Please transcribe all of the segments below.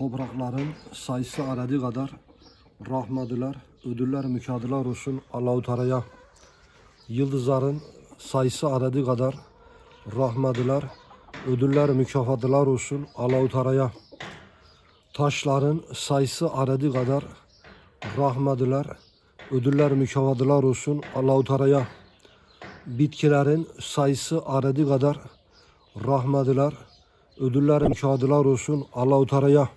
Toprakların sayısı aradığı kadar rahmediler, ödüller, mükadeler olsun Allah-u Teala'ya. Yıldızların sayısı aradığı kadar rahmediler, ödüller, mükafatlar olsun Allah-u Teala'ya. Taşların sayısı aradığı kadar rahmediler, ödüller, mükafatlar olsun Allah-u Teala'ya. Bitkilerin sayısı aradığı kadar rahmediler, ödüller, mükafatlar olsun Allah-u Teala'ya.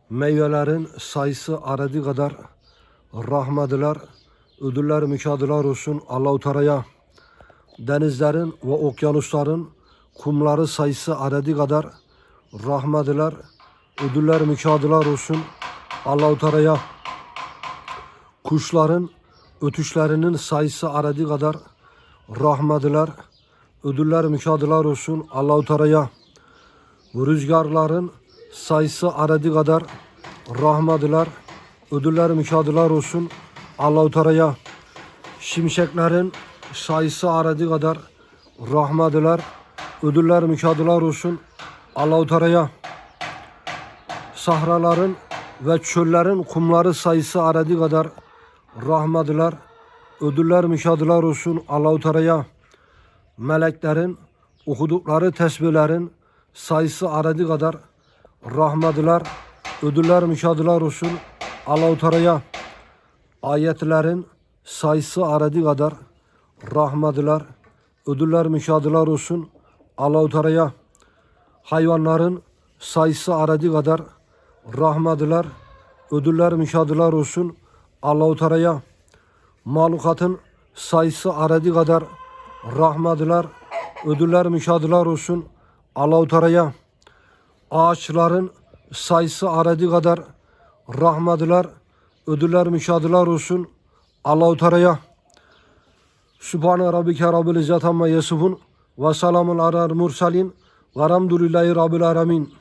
Meyvelerin sayısı aradığı kadar rahmediler, ödüller, mükafatlar olsun Allah-u Teala'ya. Denizlerin ve okyanusların kumları sayısı aradığı kadar rahmediler, ödüller, mükafatlar olsun Allah-u Teala'ya. Kuşların ötüşlerinin sayısı aradığı kadar rahmediler, ödüller, mükafatlar olsun Allah-u Teala'ya. Rüzgarların sayısı aradığı kadar rahmediler, ödüller, mükafatlar olsun Allah-u Teala'ya. Şimşeklerin sayısı aradığı kadar rahmediler, ödüller, mükafatlar olsun Allah-u Teala'ya. Sahraların ve çöllerin kumları sayısı aradığı kadar rahmediler, ödüller, mükafatlar olsun Allah-u Teala'ya. Meleklerin okudukları tesbihlerin sayısı aradığı kadar rahmediler, ödüller, mükafatlar olsun Allah-u Teala'ya. Ayetlerin sayısı aradığı kadar rahmediler, ödüller, mükafatlar olsun Allah-u Teala'ya. Hayvanların sayısı aradığı kadar rahmediler, ödüller, mükafatlar olsun Allah-u Teala'ya. Mahlukatın sayısı aradığı kadar rahmediler, ödüller, mükafatlar olsun Allah-u Teala'ya. Ağaçların sayısı aradığı kadar rahmediler, ödüller, mükafatlar olsun Allah-u Teala'ya. Sübhane Rabbike Rabbil İzzet Amma Yasifun ve selamun alel mursalin ve elhamdülillahi Rabbil Alemin.